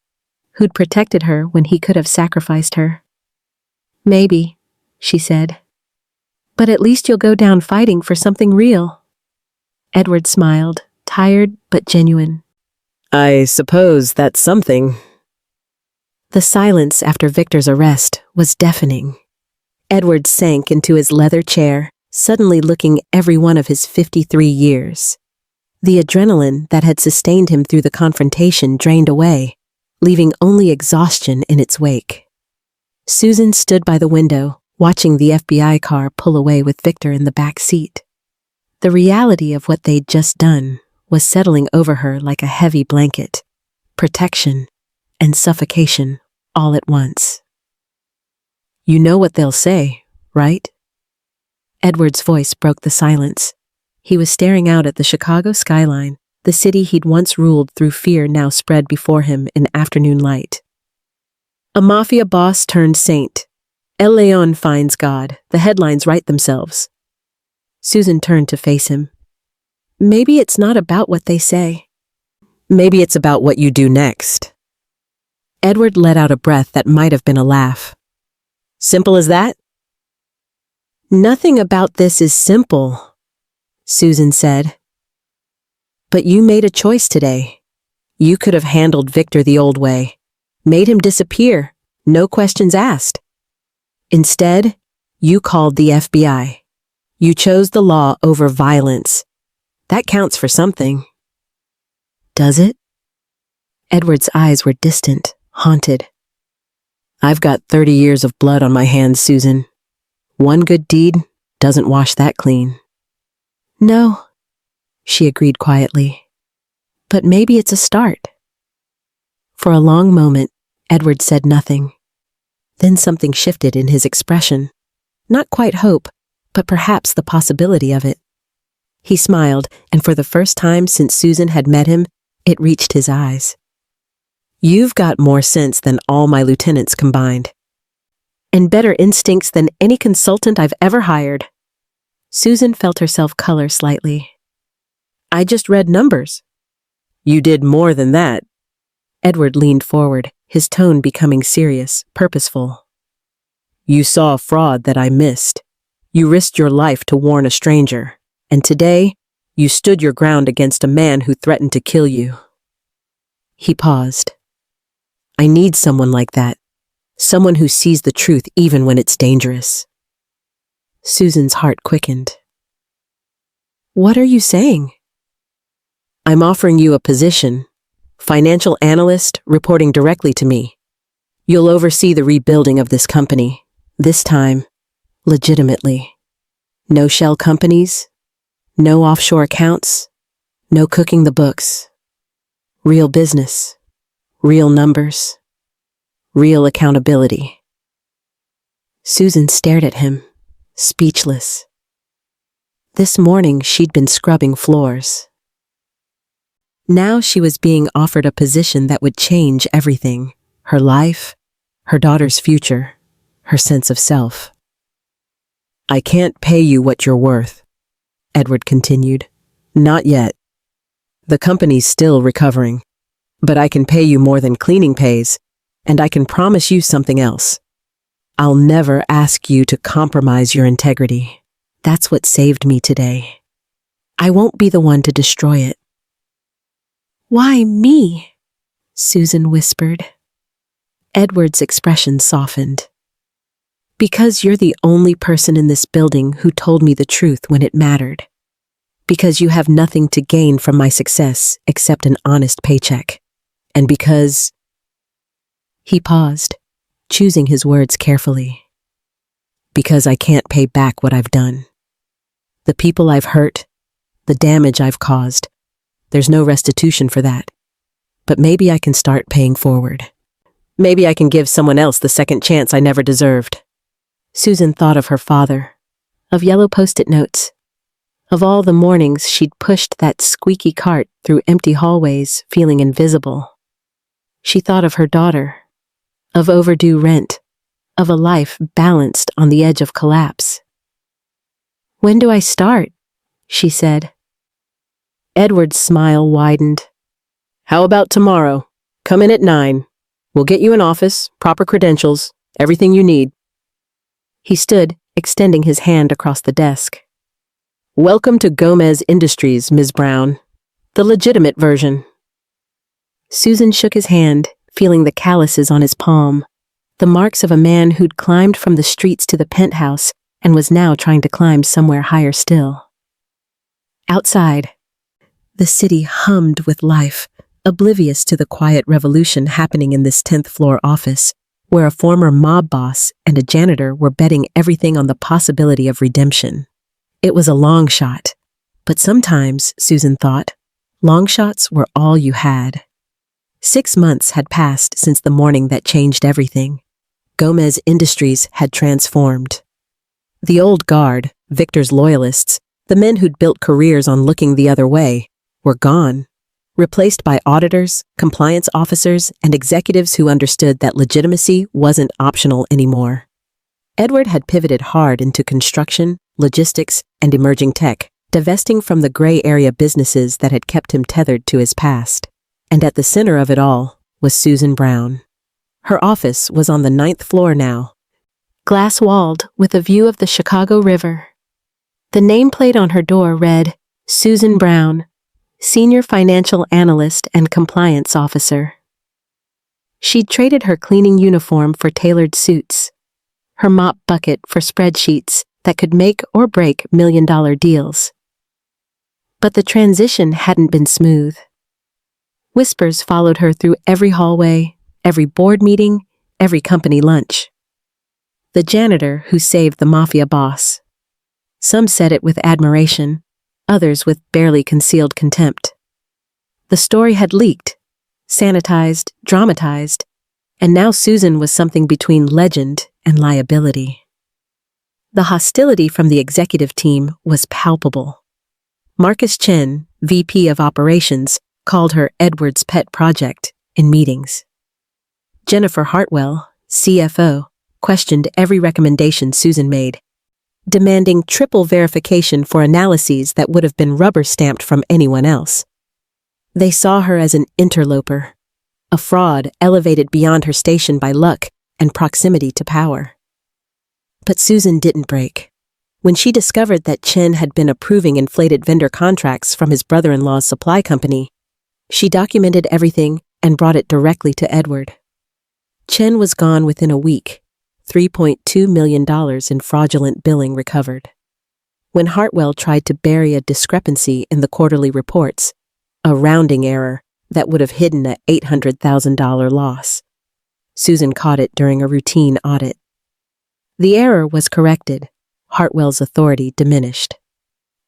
who'd protected her when he could have sacrificed her. Maybe, she said. But at least you'll go down fighting for something real. Edward smiled, tired but genuine. I suppose that's something. The silence after Victor's arrest was deafening. Edward sank into his leather chair, suddenly looking every one of his 53 years. The adrenaline that had sustained him through the confrontation drained away, leaving only exhaustion in its wake. Susan stood by the window, watching the FBI car pull away with Victor in the back seat. The reality of what they'd just done was settling over her like a heavy blanket, protection and suffocation all at once. You know what they'll say, right? Edward's voice broke the silence. He was staring out at the Chicago skyline, the city he'd once ruled through fear now spread before him in afternoon light. A mafia boss turned saint. El Leon finds God. The headlines write themselves. Susan turned to face him. Maybe it's not about what they say. Maybe it's about what you do next. Edward let out a breath that might have been a laugh. Simple as that? Nothing about this is simple, Susan said. But you made a choice today. You could have handled Victor the old way, made him disappear, no questions asked. Instead, you called the FBI. You chose the law over violence. That counts for something. Does it? Edward's eyes were distant, haunted. I've got 30 years of blood on my hands, Susan. One good deed doesn't wash that clean. No, she agreed quietly. But maybe it's a start. For a long moment, Edward said nothing. Then something shifted in his expression. Not quite hope, but perhaps the possibility of it. He smiled, and for the first time since Susan had met him, it reached his eyes. You've got more sense than all my lieutenants combined. And better instincts than any consultant I've ever hired. Susan felt herself color slightly. I just read numbers. You did more than that. Edward leaned forward, his tone becoming serious, purposeful. You saw a fraud that I missed. You risked your life to warn a stranger. And today, you stood your ground against a man who threatened to kill you. He paused. I need someone like that. Someone who sees the truth even when it's dangerous. Susan's heart quickened. What are you saying? I'm offering you a position. Financial analyst reporting directly to me. You'll oversee the rebuilding of this company. This time, legitimately. No shell companies. No offshore accounts. No cooking the books. Real business. Real numbers. Real accountability. Susan stared at him, speechless. This morning she'd been scrubbing floors. Now she was being offered a position that would change everything: her life, her daughter's future, her sense of self. "I can't pay you what you're worth," Edward continued. "Not yet. The company's still recovering. But I can pay you more than cleaning pays, and I can promise you something else. I'll never ask you to compromise your integrity. That's what saved me today. I won't be the one to destroy it." "Why me?" Susan whispered. Edward's expression softened. "Because you're the only person in this building who told me the truth when it mattered. Because you have nothing to gain from my success except an honest paycheck. And because—" He paused, choosing his words carefully. "Because I can't pay back what I've done. The people I've hurt, the damage I've caused, there's no restitution for that. But maybe I can start paying forward. Maybe I can give someone else the second chance I never deserved." Susan thought of her father, of yellow post-it notes, of all the mornings she'd pushed that squeaky cart through empty hallways, feeling invisible. She thought of her daughter, of overdue rent, of a life balanced on the edge of collapse. "When do I start?" she said. Edward's smile widened. "How about tomorrow? Come in at 9. We'll get you an office, proper credentials, everything you need." He stood, extending his hand across the desk. "Welcome to Gomez Industries, Ms. Brown. The legitimate version." Susan shook his hand, feeling the calluses on his palm, the marks of a man who'd climbed from the streets to the penthouse and was now trying to climb somewhere higher still. Outside, the city hummed with life, oblivious to the quiet revolution happening in this 10th floor office, where a former mob boss and a janitor were betting everything on the possibility of redemption. It was a long shot, but sometimes, Susan thought, long shots were all you had. 6 months had passed since the morning that changed everything. Gomez Industries had transformed. The old guard, Victor's loyalists, the men who'd built careers on looking the other way, were gone, replaced by auditors, compliance officers, and executives who understood that legitimacy wasn't optional anymore. Edward had pivoted hard into construction, logistics, and emerging tech, divesting from the gray area businesses that had kept him tethered to his past. And at the center of it all was Susan Brown. Her office was on the 9th floor now, glass-walled with a view of the Chicago River. The nameplate on her door read, "Susan Brown, Senior Financial Analyst and Compliance Officer." She'd traded her cleaning uniform for tailored suits, her mop bucket for spreadsheets that could make or break million-dollar deals. But the transition hadn't been smooth. Whispers followed her through every hallway, every board meeting, every company lunch. The janitor who saved the MAFIA boss. Some said it with admiration, others with barely concealed contempt. The story had leaked, sanitized, dramatized, and now Susan was something between legend and liability. The hostility from the executive team was palpable. Marcus Chen, VP of Operations, called her Edward's pet project in meetings. Jennifer Hartwell, CFO, questioned every recommendation Susan made, demanding triple verification for analyses that would have been rubber-stamped from anyone else. They saw her as an interloper, a fraud elevated beyond her station by luck and proximity to power. But Susan didn't break. When she discovered that Chen had been approving inflated vendor contracts from his brother-in-law's supply company, she documented everything and brought it directly to Edward. Chen was gone within a week, $3.2 million in fraudulent billing recovered. When Hartwell tried to bury a discrepancy in the quarterly reports, a rounding error that would have hidden a $800,000 loss, Susan caught it during a routine audit. The error was corrected. Hartwell's authority diminished.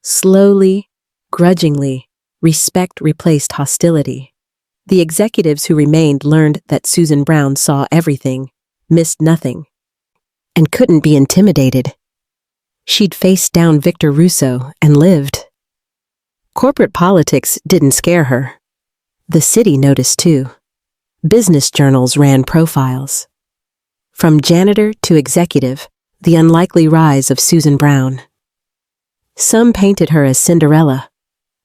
Slowly, grudgingly, respect replaced hostility. The executives who remained learned that Susan Brown saw everything, missed nothing, and couldn't be intimidated. She'd faced down Victor Russo and lived. Corporate politics didn't scare her. The city noticed too. Business journals ran profiles. From janitor to executive, the unlikely rise of Susan Brown. Some painted her as Cinderella,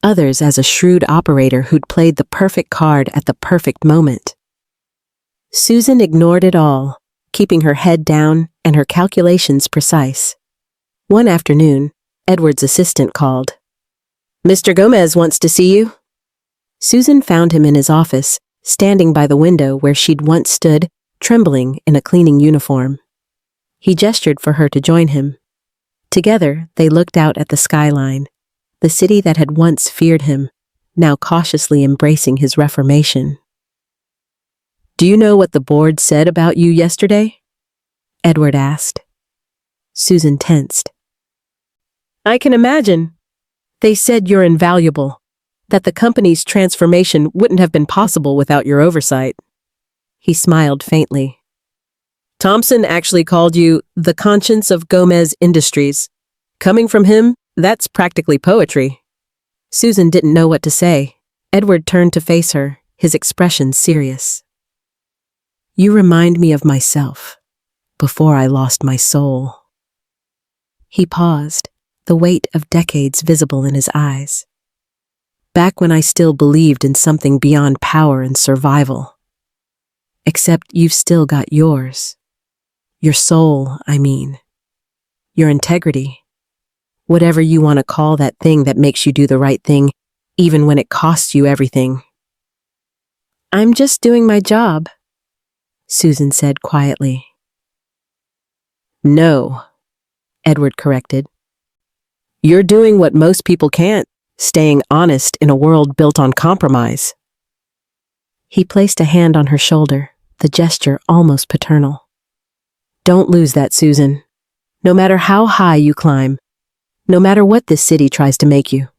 others as a shrewd operator who'd played the perfect card at the perfect moment. Susan ignored it all, keeping her head down and her calculations precise. One afternoon, Edward's assistant called. "Mr. Gomez wants to see you." Susan found him in his office, standing by the window where she'd once stood, trembling in a cleaning uniform. He gestured for her to join him. Together, they looked out at the skyline, the city that had once feared him, now cautiously embracing his reformation. "Do you know what the board said about you yesterday?" Edward asked. Susan tensed. "I can imagine. They said you're invaluable, that the company's transformation wouldn't have been possible without your oversight." He smiled faintly. "Thompson actually called you the conscience of Gomez Industries. Coming from him, that's practically poetry." Susan didn't know what to say. Edward turned to face her, his expression serious. "You remind me of myself, before I lost my soul." He paused, the weight of decades visible in his eyes. "Back when I still believed in something beyond power and survival. Except you've still got yours. Your soul, I mean. Your integrity. Whatever you want to call that thing that makes you do the right thing, even when it costs you everything." "I'm just doing my job," Susan said quietly. "No," Edward corrected. "You're doing what most people can't, staying honest in a world built on compromise." He placed a hand on her shoulder, the gesture almost paternal. "Don't lose that, Susan. No matter how high you climb, no matter what this city tries to make you,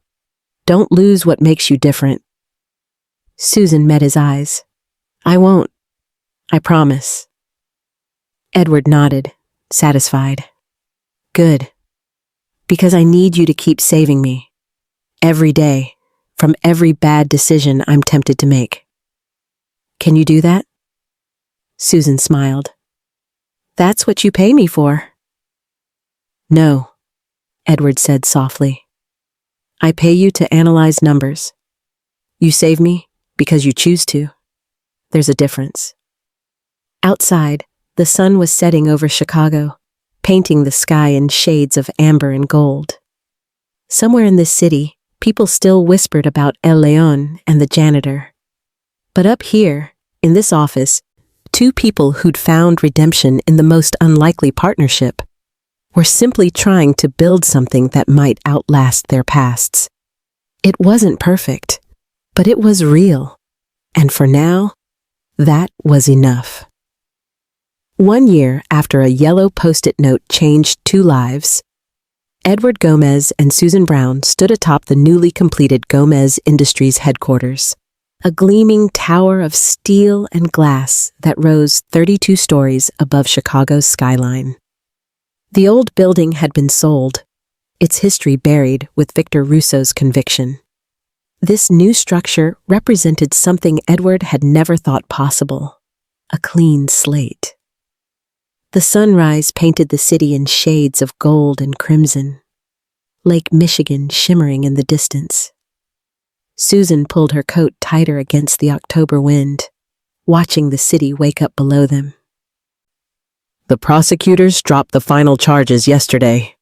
don't lose what makes you different." Susan met his eyes. "I won't. I promise." Edward nodded, satisfied. "Good. Because I need you to keep saving me. Every day, from every bad decision I'm tempted to make. Can you do that?" Susan smiled. "That's what you pay me for." "No," Edward said softly. "I pay you to analyze numbers. You save me because you choose to. There's a difference." Outside, the sun was setting over Chicago, painting the sky in shades of amber and gold. Somewhere in this city, people still whispered about El Leon and the janitor. But up here, in this office, two people who'd found redemption in the most unlikely partnership were simply trying to build something that might outlast their pasts. It wasn't perfect, but it was real. And for now, that was enough. 1 year after a yellow Post-it note changed 2 lives, Edward Gomez and Susan Brown stood atop the newly completed Gomez Industries headquarters, a gleaming tower of steel and glass that rose 32 stories above Chicago's skyline. The old building had been sold, its history buried with Victor Russo's conviction. This new structure represented something Edward had never thought possible, a clean slate. The sunrise painted the city in shades of gold and crimson, Lake Michigan shimmering in the distance. Susan pulled her coat tighter against the October wind, watching the city wake up below them. "The prosecutors dropped the final charges yesterday,"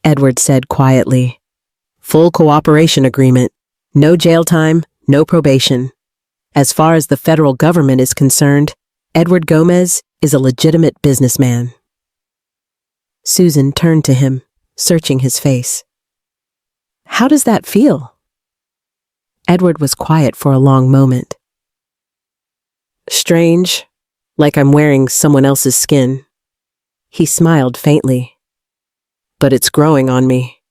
Edward said quietly. "Full cooperation agreement, no jail time, no probation. As far as the federal government is concerned, Edward Gomez is a legitimate businessman." Susan turned to him, searching his face. "How does that feel?" Edward was quiet for a long moment. "Strange, like I'm wearing someone else's skin." He smiled faintly. "But it's growing on me."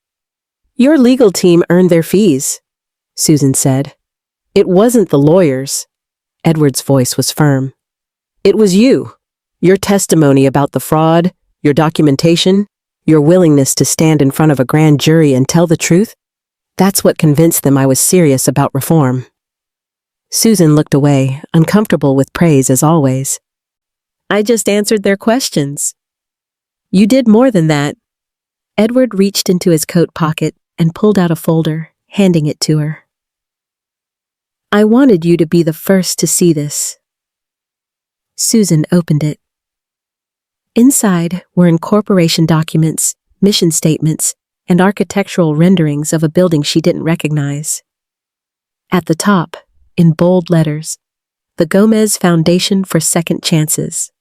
"Your legal team earned their fees," Susan said. "It wasn't the lawyers. Edward's voice was firm. "It was you. Your testimony about the fraud, your documentation, your willingness to stand in front of a grand jury and tell the truth, that's what convinced them I was serious about reform." Susan looked away, uncomfortable with praise as always. "I just answered their questions." "You did more than that." Edward reached into his coat pocket and pulled out a folder, handing it to her. "I wanted you to be the first to see this." Susan opened it. Inside were incorporation documents, mission statements, and architectural renderings of a building she didn't recognize. At the top, in bold letters, the Gomez Foundation for Second Chances.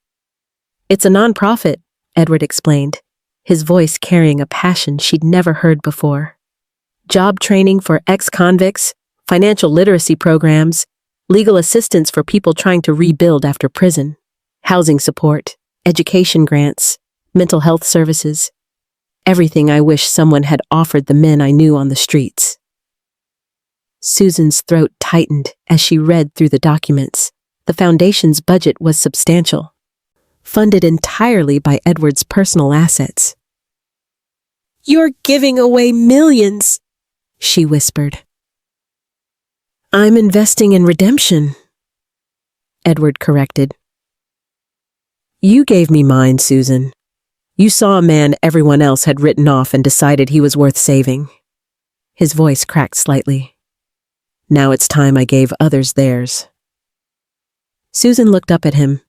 "It's a nonprofit," Edward explained, his voice carrying a passion she'd never heard before. "Job training for ex-convicts, financial literacy programs, legal assistance for people trying to rebuild after prison, housing support, education grants, mental health services. Everything I wish someone had offered the men I knew on the streets." Susan's throat tightened as she read through the documents. The foundation's budget was substantial, funded entirely by Edward's personal assets. "You're giving away millions," she whispered. "I'm investing in redemption," Edward corrected. "You gave me mine, Susan. You saw a man everyone else had written off and decided he was worth saving." His voice cracked slightly. "Now it's time I gave others theirs." Susan looked up at him,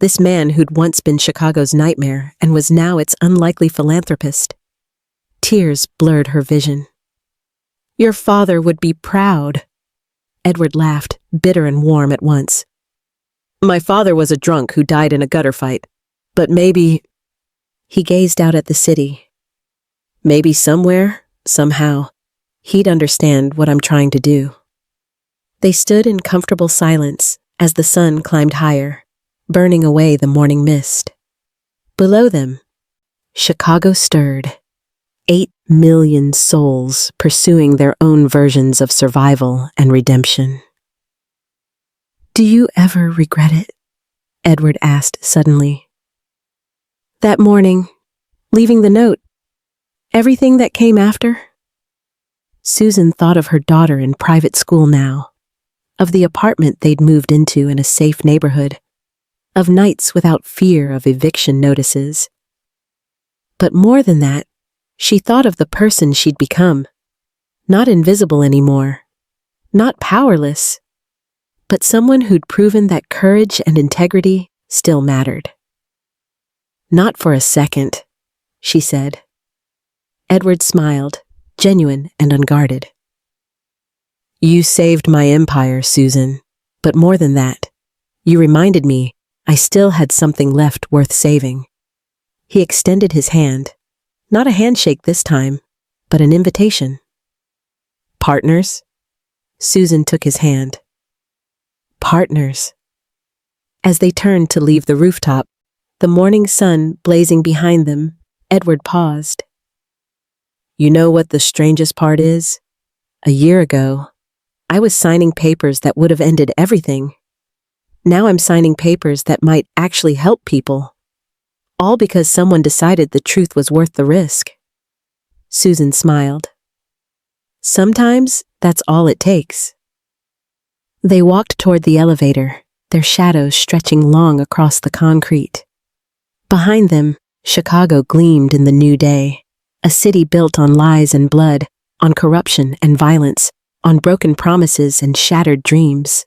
this man who'd once been Chicago's nightmare and was now its unlikely philanthropist. Tears blurred her vision. "Your father would be proud." Edward laughed, bitter and warm at once. "My father was a drunk who died in a gutter fight. But maybe—" He gazed out at the city. "Maybe somewhere, somehow, he'd understand what I'm trying to do." They stood in comfortable silence as the sun climbed higher, burning away the morning mist. Below them, Chicago stirred. 8 million souls pursuing their own versions of survival and redemption. "Do you ever regret it?" Edward asked suddenly. "That morning, leaving the note, everything that came after?" Susan thought of her daughter in private school now, of the apartment they'd moved into in a safe neighborhood, of nights without fear of eviction notices. But more than that, she thought of the person she'd become, not invisible anymore, not powerless, but someone who'd proven that courage and integrity still mattered. "Not for a second," she said. Edward smiled, genuine and unguarded. "You saved my empire, Susan, but more than that, you reminded me I still had something left worth saving." He extended his hand, not a handshake this time, but an invitation. "Partners?" Susan took his hand. "Partners." As they turned to leave the rooftop, the morning sun blazing behind them, Edward paused. "You know what the strangest part is? A year ago, I was signing papers that would have ended everything. Now I'm signing papers that might actually help people. All because someone decided the truth was worth the risk." Susan smiled. "Sometimes that's all it takes." They walked toward the elevator, their shadows stretching long across the concrete. Behind them, Chicago gleamed in the new day, a city built on lies and blood, on corruption and violence, on broken promises and shattered dreams.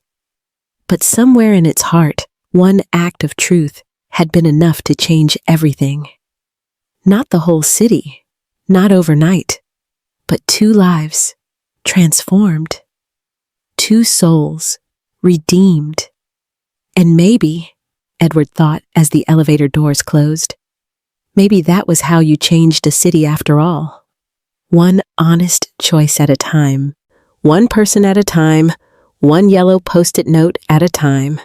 But somewhere in its heart, one act of truth had been enough to change everything. Not the whole city, not overnight, but 2 lives, transformed. 2 souls, redeemed. And maybe, Edward thought as the elevator doors closed, maybe that was how you changed a city after all. One honest choice at a time, one person at a time, one yellow post-it note at a time.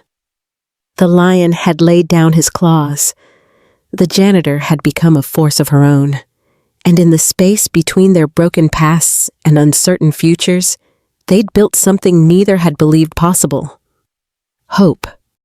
The lion had laid down his claws. The janitor had become a force of her own. And in the space between their broken pasts and uncertain futures, they'd built something neither had believed possible. Hope.